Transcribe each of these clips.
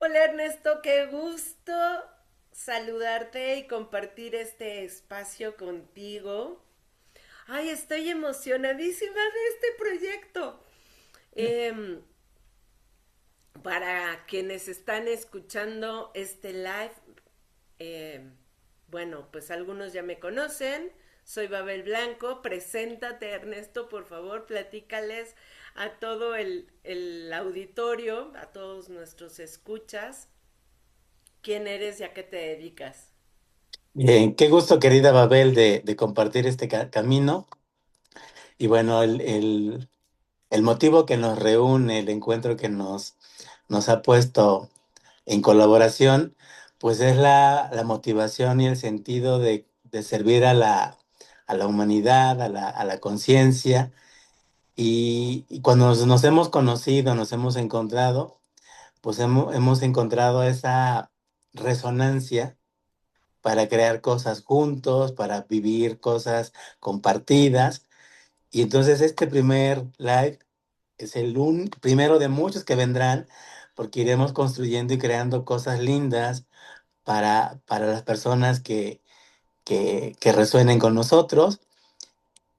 Hola Ernesto, qué gusto saludarte y compartir este espacio contigo. Ay, estoy emocionadísima de este proyecto. Em, para quienes están escuchando este live, em, bueno, pues algunos ya me conocen. Soy Babel Blanco. Preséntate, Ernesto, por favor, platícales a todo el auditorio, a todos nuestros escuchas, quién eres y a qué te dedicas. Bien, qué gusto, querida Babel, de compartir este camino. Y bueno, el motivo que nos reúne, el encuentro que nos ha puesto en colaboración, pues es la motivación y el sentido de servir a la humanidad, a la conciencia. Y cuando nos hemos conocido, nos hemos encontrado, pues hemos encontrado esa resonancia para crear cosas juntos, para vivir cosas compartidas. Y entonces este primer live es primero de muchos que vendrán, porque iremos construyendo y creando cosas lindas para las personas que resuenen con nosotros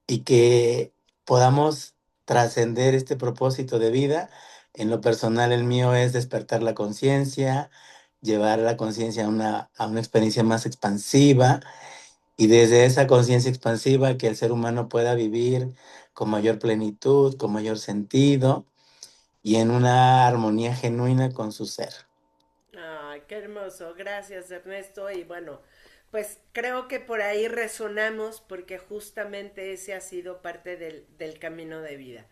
y que podamos trascender este propósito de vida. En lo personal, el mío es despertar la conciencia, llevar la conciencia a una experiencia más expansiva y desde esa conciencia expansiva que el ser humano pueda vivir con mayor plenitud, con mayor sentido y en una armonía genuina con su ser. Ay, qué hermoso. Gracias, Ernesto. Y bueno, pues creo que por ahí resonamos porque justamente ese ha sido parte del camino de vida.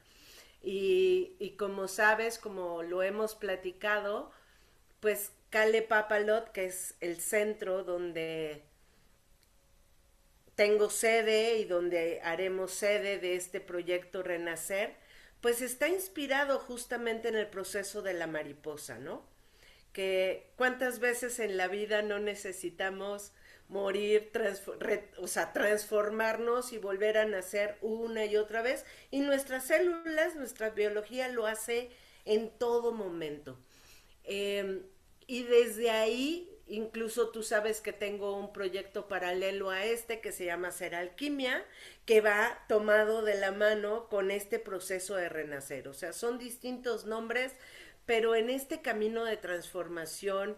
Y como sabes, como lo hemos platicado, pues Cale Papalot, que es el centro donde tengo sede y donde haremos sede de este proyecto Renacer, pues está inspirado justamente en el proceso de la mariposa, ¿no? Que cuántas veces en la vida no necesitamos morir, o sea, transformarnos y volver a nacer una y otra vez. Y nuestras células, nuestra biología lo hace en todo momento. Eh, y desde ahí, incluso tú sabes que tengo un proyecto paralelo a este que se llama Ser Alquimia, que va tomado de la mano con este proceso de renacer. O sea, son distintos nombres, pero en este camino de transformación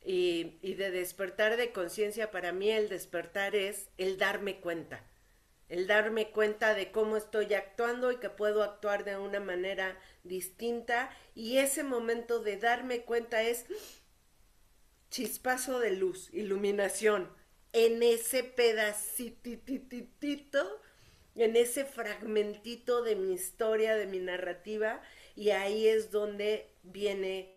y de despertar de conciencia, para mí el despertar es el darme cuenta de cómo estoy actuando y que puedo actuar de una manera distinta, y ese momento de darme cuenta es chispazo de luz, iluminación, en ese pedacitititito, en ese fragmentito de mi historia, de mi narrativa, y ahí es donde viene,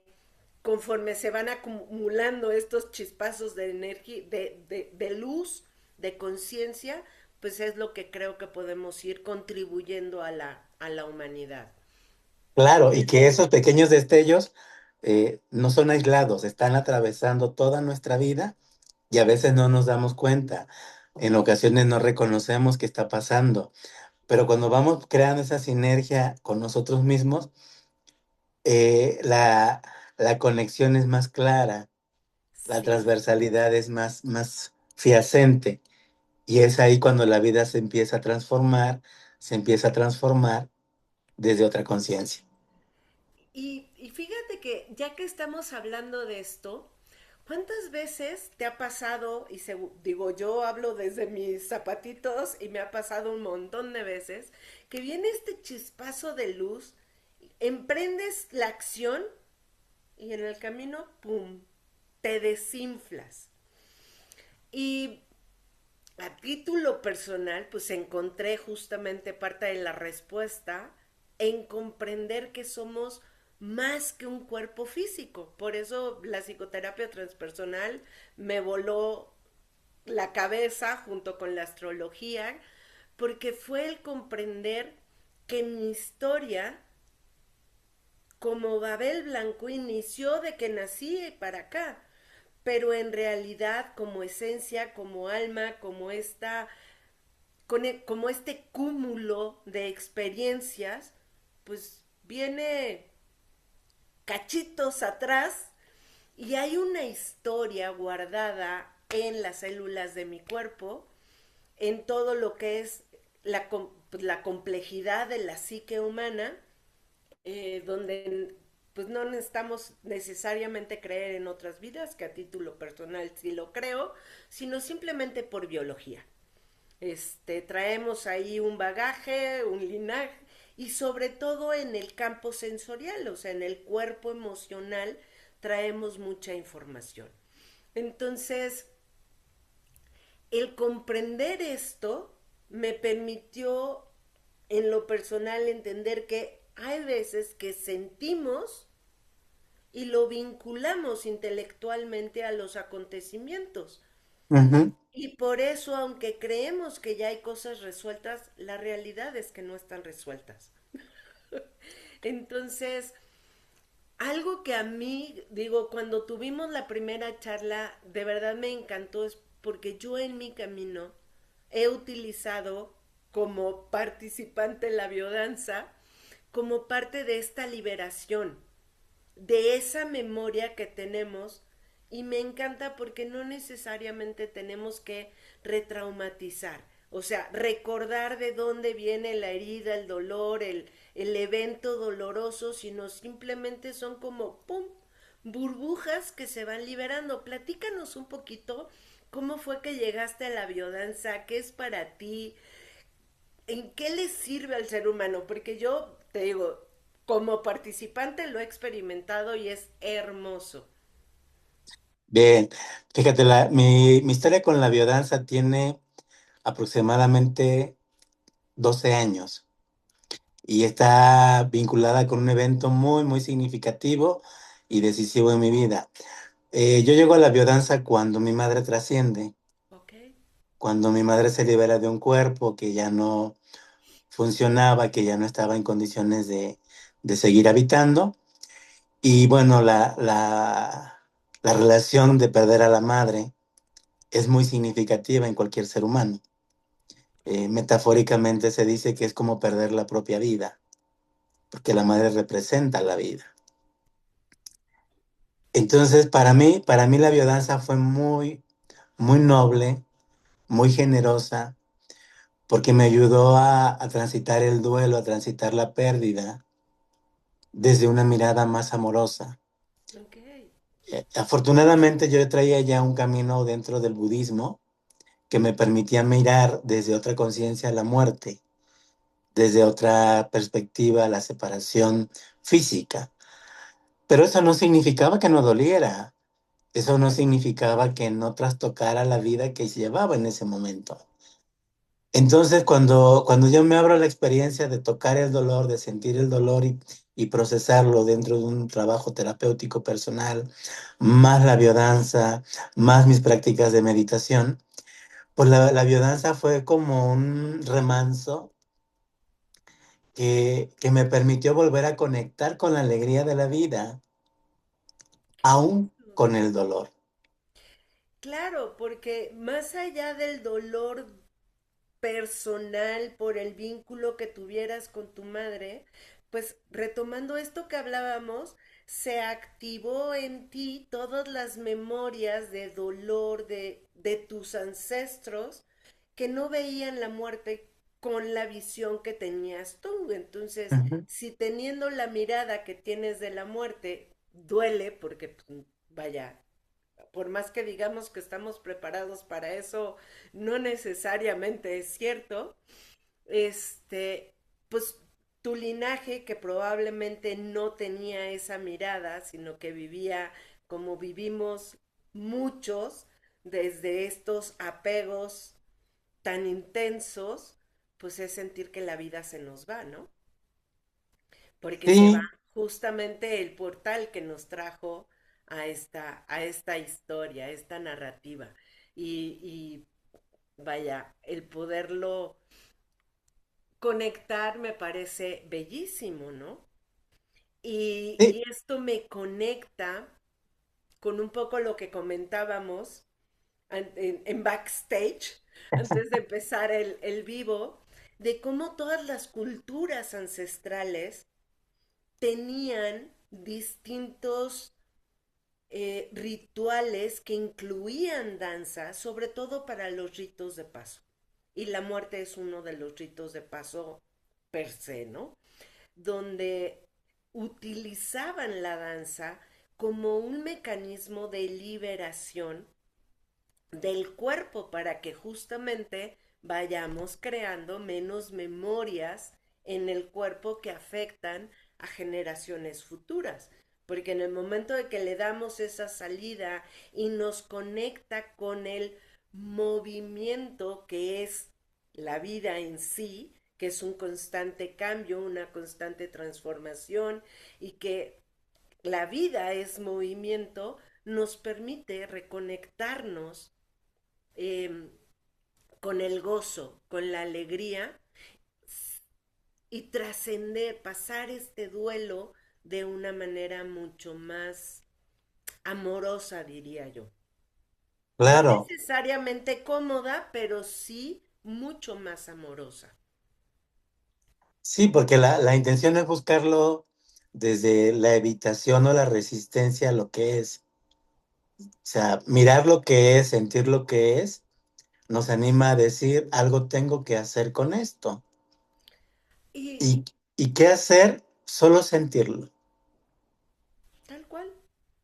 conforme se van acumulando estos chispazos de energía, de luz, de conciencia, pues es lo que creo que podemos ir contribuyendo a la humanidad. Claro, y que esos pequeños destellos no son aislados, están atravesando toda nuestra vida y a veces no nos damos cuenta. En ocasiones no reconocemos qué está pasando, pero cuando vamos creando esa sinergia con nosotros mismos, eh, la, la conexión es más clara, la Sí. transversalidad es más fiacente y es ahí cuando la vida se empieza a transformar, se empieza a transformar desde otra conciencia. Y fíjate que ya que estamos hablando de esto, ¿cuántas veces te ha pasado, y digo, yo hablo desde mis zapatitos y me ha pasado un montón de veces, que viene este chispazo de luz, emprendes la acción y en el camino, ¡pum!, te desinflas. Y a título personal, pues encontré justamente parte de la respuesta en comprender que somos más que un cuerpo físico. Por eso la psicoterapia transpersonal me voló la cabeza junto con la astrología, porque fue el comprender que mi historia como Babel Blanco inició de que nací para acá, pero en realidad como esencia, como alma, como como este cúmulo de experiencias, pues viene cachitos atrás y hay una historia guardada en las células de mi cuerpo, en todo lo que es la complejidad de la psique humana, donde pues no necesitamos necesariamente creer en otras vidas, que a título personal sí lo creo, sino simplemente por biología. Traemos ahí un bagaje, un linaje, y sobre todo en el campo sensorial, o sea, en el cuerpo emocional, traemos mucha información. Entonces, el comprender esto me permitió en lo personal entender que hay veces que sentimos y lo vinculamos intelectualmente a los acontecimientos. Ujú. Y por eso, aunque creemos que ya hay cosas resueltas, la realidad es que no están resueltas. Entonces, algo que a mí, digo, cuando tuvimos la primera charla, de verdad me encantó, es porque yo en mi camino he utilizado como participante en la biodanza como parte de esta liberación, de esa memoria que tenemos, y me encanta porque no necesariamente tenemos que retraumatizar, o sea, recordar de dónde viene la herida, el dolor, el evento doloroso, sino simplemente son como, ¡pum!, burbujas que se van liberando. Platícanos un poquito cómo fue que llegaste a la biodanza, qué es para ti, en qué le sirve al ser humano, porque yo te digo, como participante lo he experimentado y es hermoso. Bien, fíjate, mi historia con la biodanza tiene aproximadamente 12 años y está vinculada con un evento muy, muy significativo y decisivo en mi vida. Yo llego a la biodanza cuando mi madre trasciende, Ok. cuando mi madre se libera de un cuerpo que ya no funcionaba, que ya no estaba en condiciones de seguir habitando. Y bueno, la relación de perder a la madre es muy significativa en cualquier ser humano. Metafóricamente se dice que es como perder la propia vida, porque la madre representa la vida. Entonces, para mí la biodanza fue muy, muy noble, muy generosa, porque me ayudó a transitar el duelo, a transitar la pérdida desde una mirada más amorosa. Ok. Afortunadamente yo traía ya un camino dentro del budismo que me permitía mirar desde otra conciencia la muerte, desde otra perspectiva la separación física. Pero eso no significaba que no doliera, eso no significaba que no trastocara la vida que llevaba en ese momento. Entonces, cuando yo me abro a la experiencia de tocar el dolor, de sentir el dolor y procesarlo dentro de un trabajo terapéutico personal, más la biodanza, más mis prácticas de meditación, pues la biodanza fue como un remanso que me permitió volver a conectar con la alegría de la vida, Qué aún lindo. con el dolor. Claro, porque más allá del dolor personal por el vínculo que tuvieras con tu madre, pues retomando esto que hablábamos, se activó en ti todas las memorias de dolor de tus ancestros que no veían la muerte con la visión que tenías tú. Entonces, Ujú. si teniendo la mirada que tienes de la muerte duele, porque pues, vaya, por más que digamos que estamos preparados para eso, no necesariamente es cierto. Pues tu linaje que probablemente no tenía esa mirada, sino que vivía como vivimos muchos, desde estos apegos tan intensos, pues es sentir que la vida se nos va, ¿no? Porque se va Sí, justamente el portal que nos trajo a esta historia, a esta narrativa. Y vaya, el poderlo conectar me parece bellísimo, ¿no? sí. Y esto me conecta con un poco lo que comentábamos en backstage, antes de empezar el vivo, de cómo todas las culturas ancestrales tenían distintos rituales que incluían danza, sobre todo para los ritos de paso. Y la muerte es uno de los ritos de paso per se, ¿no? Donde utilizaban la danza como un mecanismo de liberación del cuerpo para que justamente vayamos creando menos memorias en el cuerpo que afectan a generaciones futuras. Porque en el momento de que le damos esa salida y nos conecta con el movimiento que es la vida en sí, que es un constante cambio, una constante transformación y que la vida es movimiento, nos permite reconectarnos eh, con el gozo, con la alegría y trascender, pasar este duelo de una manera mucho más amorosa, diría yo. No Claro, necesariamente cómoda, pero sí mucho más amorosa. sí, porque la intención es buscarlo desde la evitación o la resistencia a lo que es. O sea, mirar lo que es, sentir lo que es, nos anima a decir, algo tengo que hacer con esto. Y ¿Y, y qué hacer? Solo sentirlo, tal cual,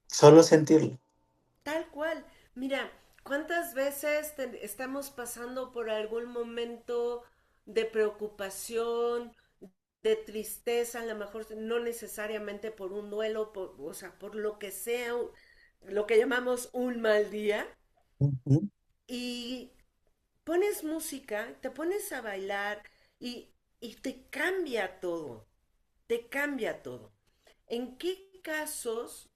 solo sentirlo. tal cual. Mira, ¿cuántas veces estamos pasando por algún momento de preocupación, de tristeza, a lo mejor no necesariamente por un duelo, o sea, por lo que sea, lo que llamamos un mal día, Ujú. y pones música, te pones a bailar y te cambia todo, te cambia todo. ¿En qué casos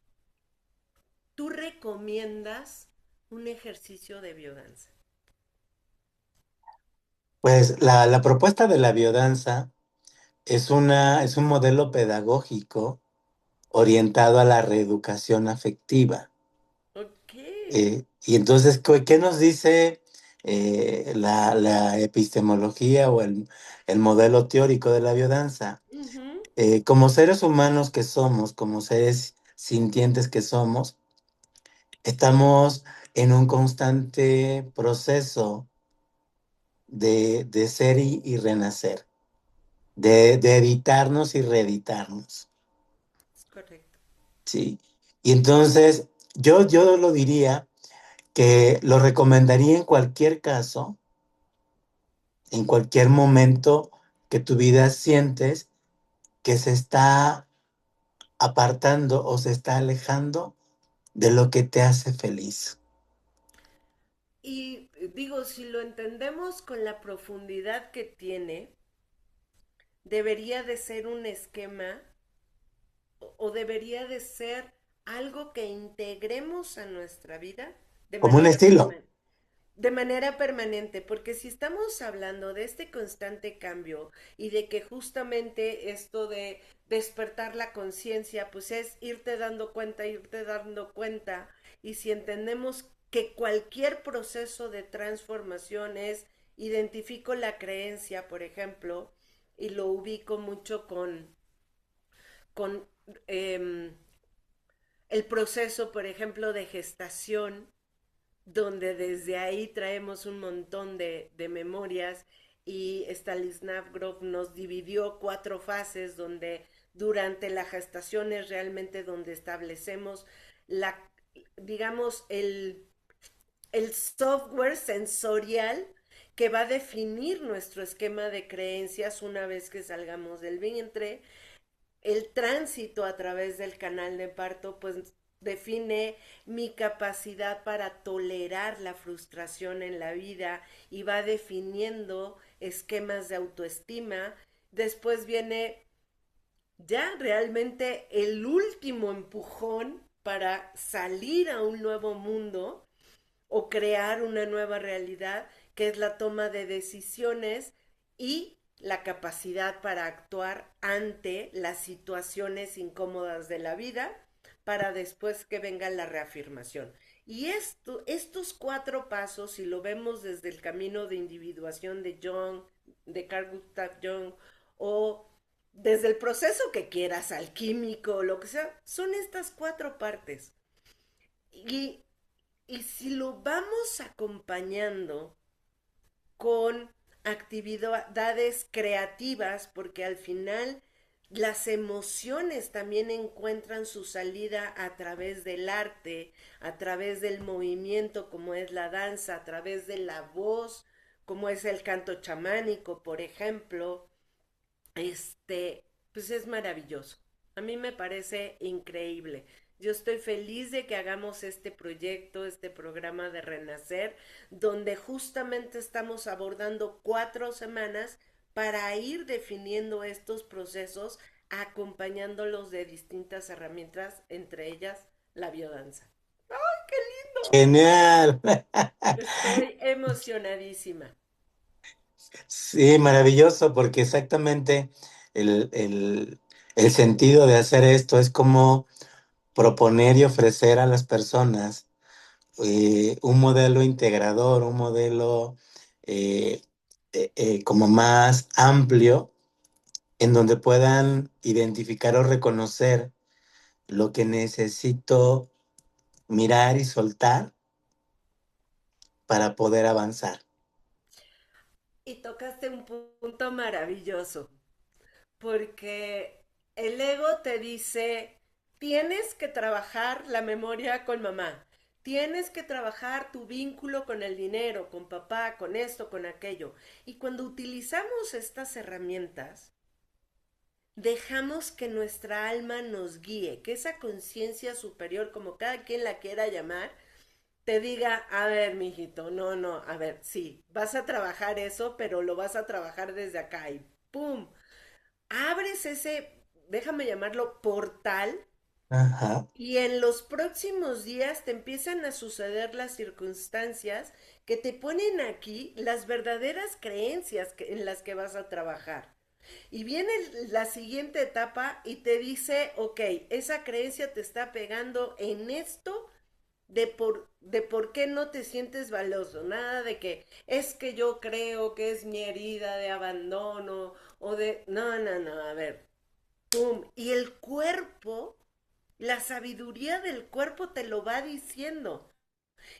tú recomiendas un ejercicio de biodanza? Pues la propuesta de la biodanza es un modelo pedagógico orientado a la reeducación afectiva. Ok. Y entonces, ¿qué nos dice la epistemología o el modelo teórico de la biodanza? Ujú. Como seres humanos que somos, como seres sintientes que somos, estamos en un constante proceso de ser y renacer, de editarnos y reeditarnos. Es correcto. Sí. Y entonces, yo lo diría que lo recomendaría en cualquier caso, en cualquier momento que tu vida sientes que se está apartando o se está alejando de lo que te hace feliz. Y digo, si lo entendemos con la profundidad que tiene, debería de ser un esquema o debería de ser algo que integremos a nuestra vida de Como un manera estilo. permanente. De manera permanente, porque si estamos hablando de este constante cambio y de que justamente esto de despertar la conciencia, pues es irte dando cuenta, y si entendemos que cualquier proceso de transformación es, identifico la creencia, por ejemplo, y lo ubico mucho con el proceso, por ejemplo, de gestación, donde desde ahí traemos un montón de memorias y Stanislav Grof nos dividió cuatro fases donde durante la gestación es realmente donde establecemos la, digamos, el software sensorial que va a definir nuestro esquema de creencias una vez que salgamos del vientre. El tránsito a través del canal de parto pues define mi capacidad para tolerar la frustración en la vida y va definiendo esquemas de autoestima. Después viene ya realmente el último empujón para salir a un nuevo mundo o crear una nueva realidad, que es la toma de decisiones y la capacidad para actuar ante las situaciones incómodas de la vida para después que venga la reafirmación. Y estos cuatro pasos, si lo vemos desde el camino de individuación de Jung, de Carl Gustav Jung, o desde el proceso que quieras, alquímico, lo que sea, son estas cuatro partes. Y, y si lo vamos acompañando con actividades creativas, porque al final las emociones también encuentran su salida a través del arte, a través del movimiento como es la danza, a través de la voz como es el canto chamánico, por ejemplo, pues es maravilloso. A mí me parece increíble. Yo estoy feliz de que hagamos este proyecto, este programa de Renacer, donde justamente estamos abordando 4 semanas para ir definiendo estos procesos, acompañándolos de distintas herramientas, entre ellas la biodanza. ¡Ay, qué lindo! Genial. Estoy emocionadísima. Sí, maravilloso, porque exactamente el, el, el sentido de hacer esto es como proponer y ofrecer a las personas un modelo integrador, un modelo eh, como más amplio, en donde puedan identificar o reconocer lo que necesito mirar y soltar para poder avanzar. Y tocaste un punto maravilloso, porque el ego te dice, tienes que trabajar la memoria con mamá, tienes que trabajar tu vínculo con el dinero, con papá, con esto, con aquello. Y cuando utilizamos estas herramientas, dejamos que nuestra alma nos guíe, que esa conciencia superior, como cada quien la quiera llamar, te diga, a ver, mijito, no, no, a ver, sí, vas a trabajar eso, pero lo vas a trabajar desde acá y ¡pum! Abres ese, déjame llamarlo, portal Ajá. y en los próximos días te empiezan a suceder las circunstancias que te ponen aquí las verdaderas creencias en las que vas a trabajar. Y viene la siguiente etapa y te dice, ok, esa creencia te está pegando en esto de por qué no te sientes valioso, nada de que es que yo creo que es mi herida de abandono o de... No, no, no, a ver, ¡pum! Y el cuerpo, la sabiduría del cuerpo te lo va diciendo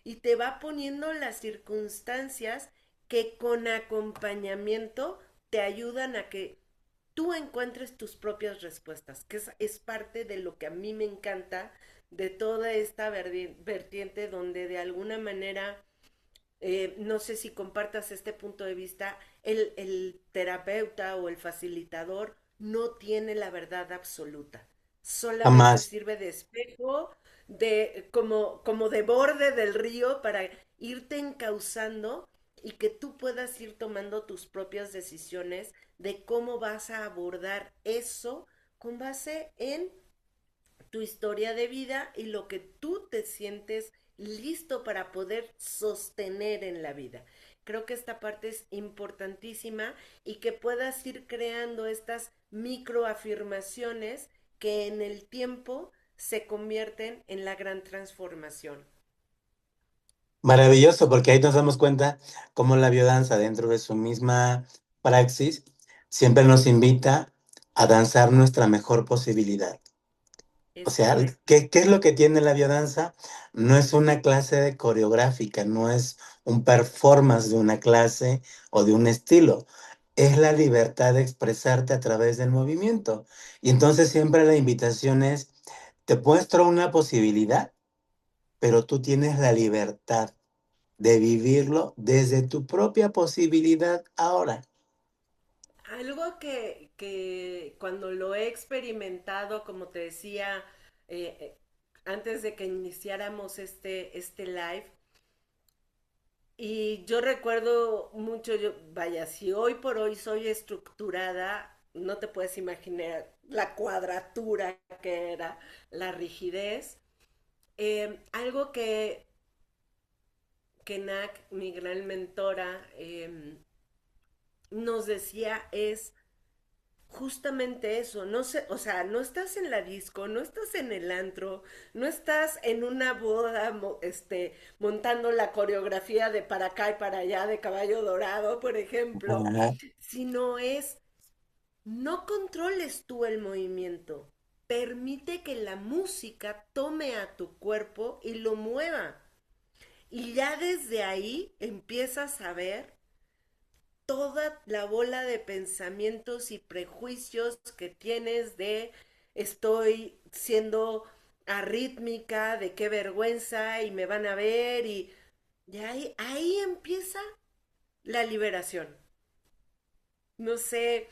y te va poniendo las circunstancias que con acompañamiento te ayudan a que tú encuentres tus propias respuestas, que es parte de lo que a mí me encanta de toda esta vertiente donde de alguna manera, no sé si compartas este punto de vista, el terapeuta o el facilitador no tiene la verdad absoluta, solamente Jamás. sirve de espejo, como de borde del río para irte encauzando y que tú puedas ir tomando tus propias decisiones de cómo vas a abordar eso con base en tu historia de vida y lo que tú te sientes listo para poder sostener en la vida. Creo que esta parte es importantísima y que puedas ir creando estas microafirmaciones que en el tiempo se convierten en la gran transformación. Maravilloso, porque ahí nos damos cuenta cómo la biodanza dentro de su misma praxis siempre nos invita a danzar nuestra mejor posibilidad. O Es sea, correcto. ¿qué es lo que tiene la biodanza? No es una clase de coreográfica, no es un performance de una clase o de un estilo. Es la libertad de expresarte a través del movimiento. Y entonces siempre la invitación es, te muestro una posibilidad, pero tú tienes la libertad de vivirlo desde tu propia posibilidad ahora. Algo que cuando lo he experimentado, como te decía, antes de que iniciáramos este live, y yo recuerdo mucho, yo, vaya, si hoy por hoy soy estructurada, no te puedes imaginar la cuadratura que era, la rigidez. Algo que NAC, mi gran mentora, nos decía es justamente eso, no sé, o sea, no estás en la disco, no estás en el antro, no estás en una boda, montando la coreografía de para acá y para allá de Caballo Dorado, por ejemplo, Ajá. sino es, no controles tú el movimiento, permite que la música tome a tu cuerpo y lo mueva. Y ya desde ahí empiezas a ver toda la bola de pensamientos y prejuicios que tienes de estoy siendo arrítmica, de qué vergüenza y me van a ver y ahí empieza la liberación. No sé,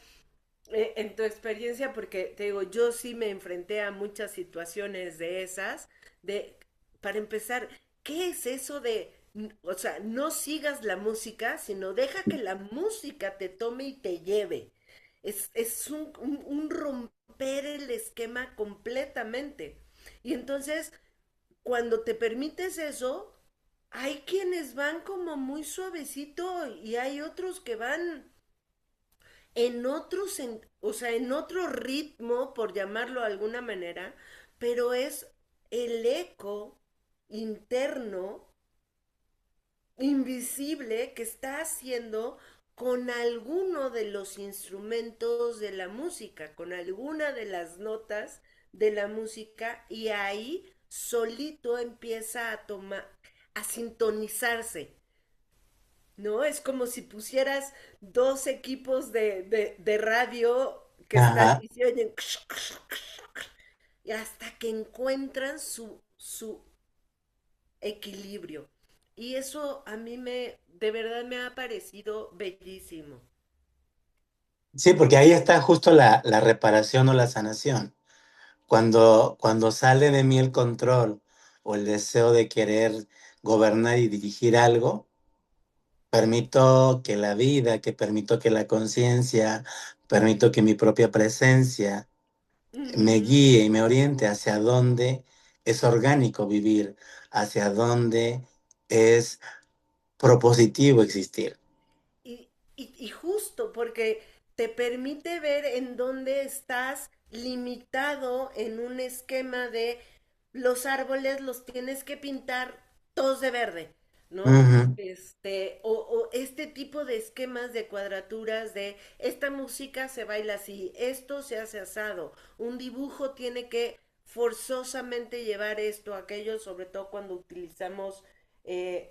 en tu experiencia, porque te digo, yo sí me enfrenté a muchas situaciones de esas, de, para empezar, ¿qué es eso de, o sea, no sigas la música, sino deja que la música te tome y te lleve? Es un romper el esquema completamente. Y entonces, cuando te permites eso, hay quienes van como muy suavecito y hay otros que van en otro, o sea, en otro ritmo, por llamarlo de alguna manera, pero es el eco interno, invisible, que está haciendo con alguno de los instrumentos de la música, con alguna de las notas de la música, y ahí solito empieza a tomar, a sintonizarse. ¿No? Es como si pusieras dos equipos de radio que están Ajá. y se oyen y hasta que encuentran su equilibrio. Y eso a mí de verdad me ha parecido bellísimo. Sí, porque ahí está justo la reparación o la sanación. Cuando sale de mí el control o el deseo de querer gobernar y dirigir algo, permito que la vida, que permito que la conciencia, permito que mi propia presencia me Ujú. guíe y me oriente hacia dónde es orgánico vivir, hacia dónde es propositivo existir. Y justo porque te permite ver en dónde estás limitado en un esquema de los árboles los tienes que pintar todos de verde, ¿no? Ujú. O este tipo de esquemas de cuadraturas de esta música se baila así, esto se hace asado, un dibujo tiene que forzosamente llevar esto, aquello, sobre todo cuando utilizamos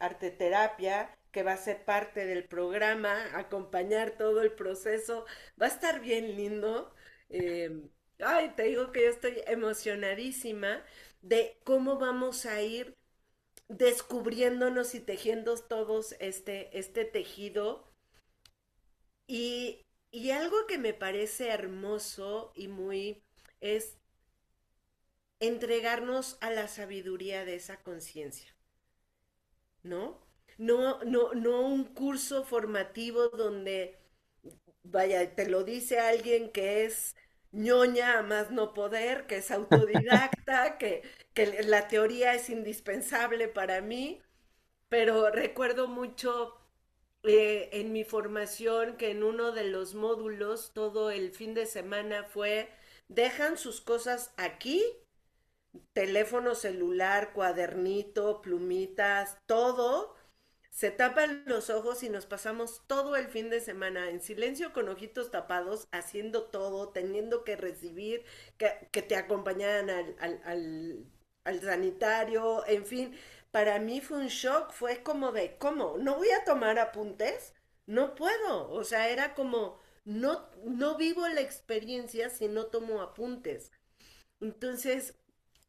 arteterapia, que va a ser parte del programa, acompañar todo el proceso. Va a estar bien lindo. Ay, te digo que yo estoy emocionadísima de cómo vamos a ir descubriéndonos y tejiendo todos este tejido. Y algo que me parece hermoso y muy es entregarnos a la sabiduría de esa conciencia. ¿No? No un curso formativo donde, vaya, te lo dice alguien que es ñoña a más no poder, que es autodidacta, que la teoría es indispensable para mí, pero recuerdo mucho en mi formación que en uno de los módulos todo el fin de semana fue, dejan sus cosas aquí, teléfono celular, cuadernito, plumitas, todo, se tapan los ojos y nos pasamos todo el fin de semana en silencio con ojitos tapados, haciendo todo, teniendo que recibir, que te acompañaran al sanitario, en fin. Para mí fue un shock, fue como de, ¿cómo? ¿No voy a tomar apuntes? No puedo, o sea, era como, no vivo la experiencia si no tomo apuntes. Entonces,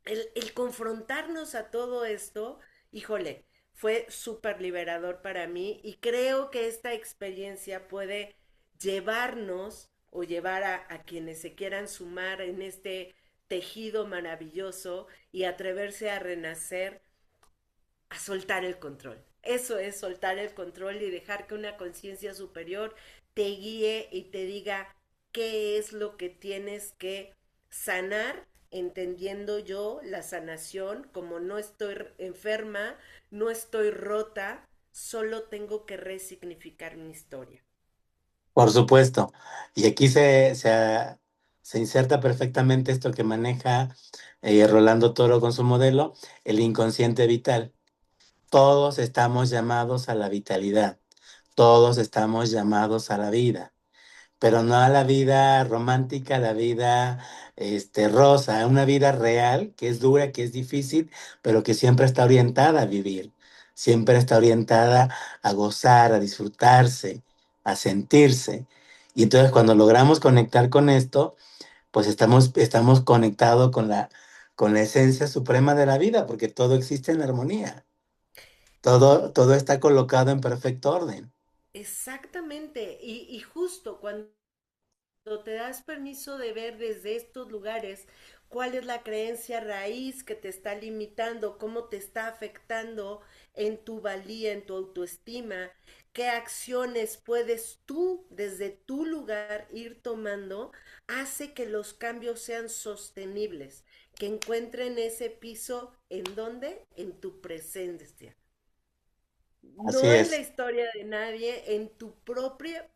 el confrontarnos a todo esto, híjole, fue súper liberador para mí y creo que esta experiencia puede llevarnos o llevar a quienes se quieran sumar en este tejido maravilloso y atreverse a renacer, a soltar el control. Eso es soltar el control y dejar que una conciencia superior te guíe y te diga qué es lo que tienes que sanar, entendiendo yo la sanación como no estoy enferma, no estoy rota, solo tengo que resignificar mi historia. Por supuesto. Y aquí se inserta perfectamente esto que maneja Rolando Toro con su modelo, el inconsciente vital. Todos estamos llamados a la vitalidad, todos estamos llamados a la vida, pero no a la vida romántica, la vida rosa, una vida real que es dura, que es difícil, pero que siempre está orientada a vivir, siempre está orientada a gozar, a disfrutarse, a sentirse. Y entonces cuando logramos conectar con esto, pues estamos conectados con la esencia suprema de la vida, porque todo existe en armonía, todo está colocado en perfecto orden. Exactamente. Y justo cuando te das permiso de ver desde estos lugares cuál es la creencia raíz que te está limitando, cómo te está afectando en tu valía, en tu autoestima, qué acciones puedes tú desde tu lugar ir tomando, hace que los cambios sean sostenibles, que encuentren ese piso en dónde, en tu presencia, Así no en la es. historia de nadie, en tu propia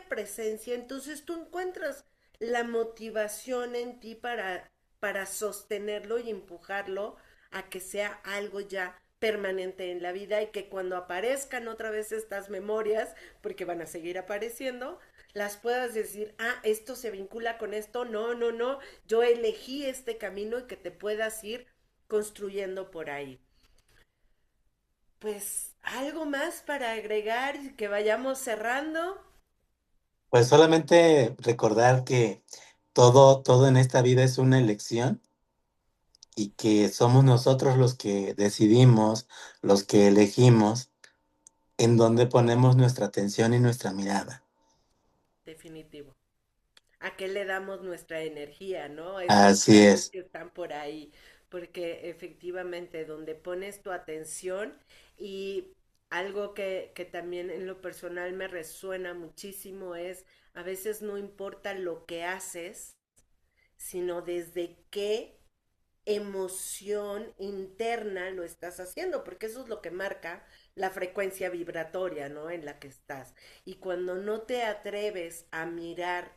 presencia. Entonces tú encuentras la motivación en ti para sostenerlo y empujarlo a que sea algo ya permanente en la vida y que cuando aparezcan otra vez estas memorias, porque van a seguir apareciendo, las puedas decir, ah, esto se vincula con esto, no, no, no, yo elegí este camino y que te puedas ir construyendo por ahí. Pues algo más para agregar y que vayamos cerrando. Pues solamente recordar que todo en esta vida es una elección y que somos nosotros los que decidimos, los que elegimos en dónde ponemos nuestra atención y nuestra mirada. Definitivo. ¿A qué le damos nuestra energía, no? Estas Así frases es. que están por ahí, porque efectivamente donde pones tu atención y algo que también en lo personal me resuena muchísimo es, a veces no importa lo que haces, sino desde qué emoción interna lo estás haciendo, porque eso es lo que marca la frecuencia vibratoria, ¿no? En la que estás. Y cuando no te atreves a mirar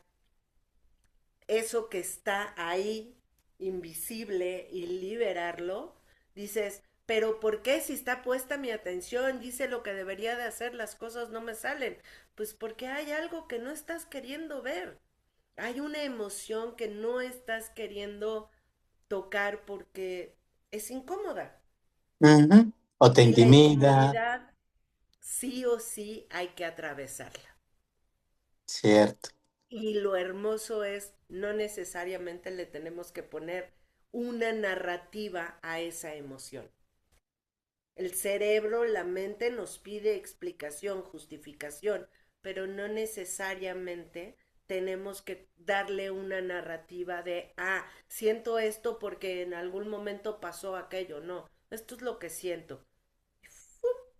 eso que está ahí, invisible, y liberarlo, dices, pero ¿por qué si está puesta mi atención, dice lo que debería de hacer, las cosas no me salen? Pues porque hay algo que no estás queriendo ver. Hay una emoción que no estás queriendo tocar porque es incómoda. Ujú. O te Y la intimida, incomodidad sí o sí hay que atravesarla. cierto. Y lo hermoso es, no necesariamente le tenemos que poner una narrativa a esa emoción. El cerebro, la mente nos pide explicación, justificación, pero no necesariamente tenemos que darle una narrativa de, ah, siento esto porque en algún momento pasó aquello. No, esto es lo que siento,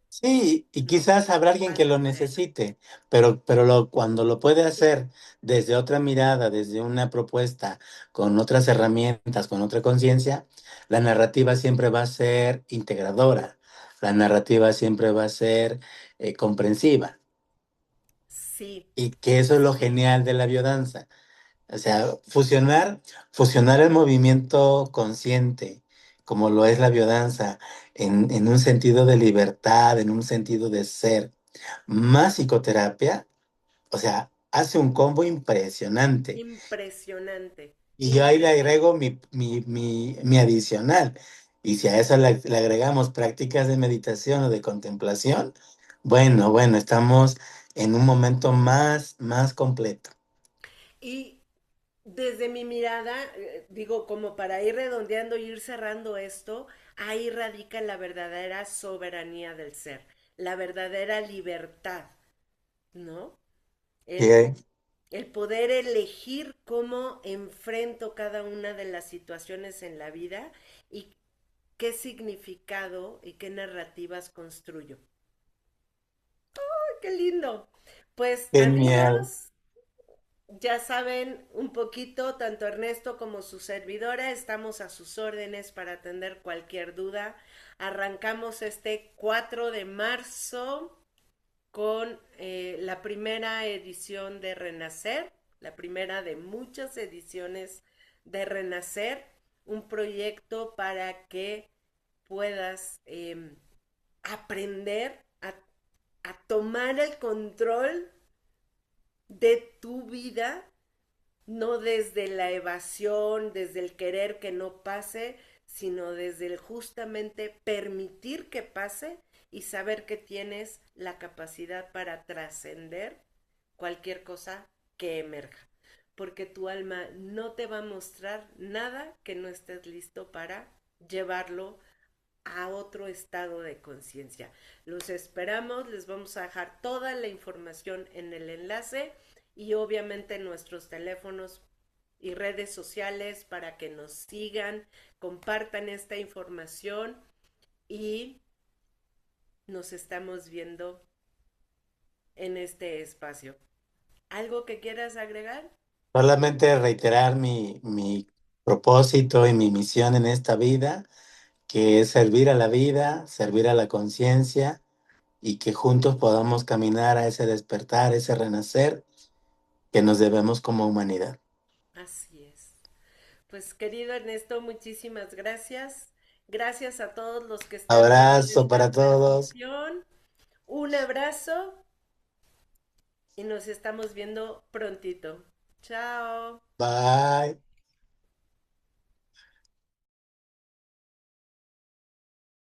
Sí, y ¿no? quizás habrá alguien que Pasa lo por ahí. necesite, pero cuando lo puede hacer desde otra mirada, desde una propuesta, con otras herramientas, con otra conciencia, la narrativa siempre va a ser integradora, la narrativa siempre va a ser comprensiva, Sí, y que eso es lo sí, genial de la biodanza. O sea, fusionar el movimiento consciente, como lo es la biodanza, en un sentido de libertad, en un sentido de ser, más psicoterapia, o sea, hace un combo impresionante. impresionante, Y yo ahí le impresionante. agrego mi adicional. Y si a eso le agregamos prácticas de meditación o de contemplación, bueno, estamos en un momento más completo. Y desde mi mirada, digo, como para ir redondeando y ir cerrando esto, ahí radica la verdadera soberanía del ser, la verdadera libertad, ¿no? El, ¿Sí? el poder elegir cómo enfrento cada una de las situaciones en la vida y qué significado y qué narrativas construyo. ¡Ay, qué lindo! Pues Genial. amigos, ya saben un poquito, tanto Ernesto como su servidora, estamos a sus órdenes para atender cualquier duda. Arrancamos este 4 de marzo con la primera edición de Renacer, la primera de muchas ediciones de Renacer, un proyecto para que puedas aprender a tomar el control de tu vida, no desde la evasión, desde el querer que no pase, sino desde el justamente permitir que pase y saber que tienes la capacidad para trascender cualquier cosa que emerja. Porque tu alma no te va a mostrar nada que no estés listo para llevarlo a otro estado de conciencia. Los esperamos, les vamos a dejar toda la información en el enlace y obviamente nuestros teléfonos y redes sociales para que nos sigan, compartan esta información y nos estamos viendo en este espacio. ¿Algo que quieras agregar? Solamente reiterar mi propósito y mi misión en esta vida, que es servir a la vida, servir a la conciencia y que juntos podamos caminar a ese despertar, ese renacer que nos debemos como humanidad. Así es. Pues querido Ernesto, muchísimas gracias. Gracias a todos los que están viendo Abrazo esta para todos. transmisión. Un abrazo y nos estamos viendo prontito. Chao. Bye.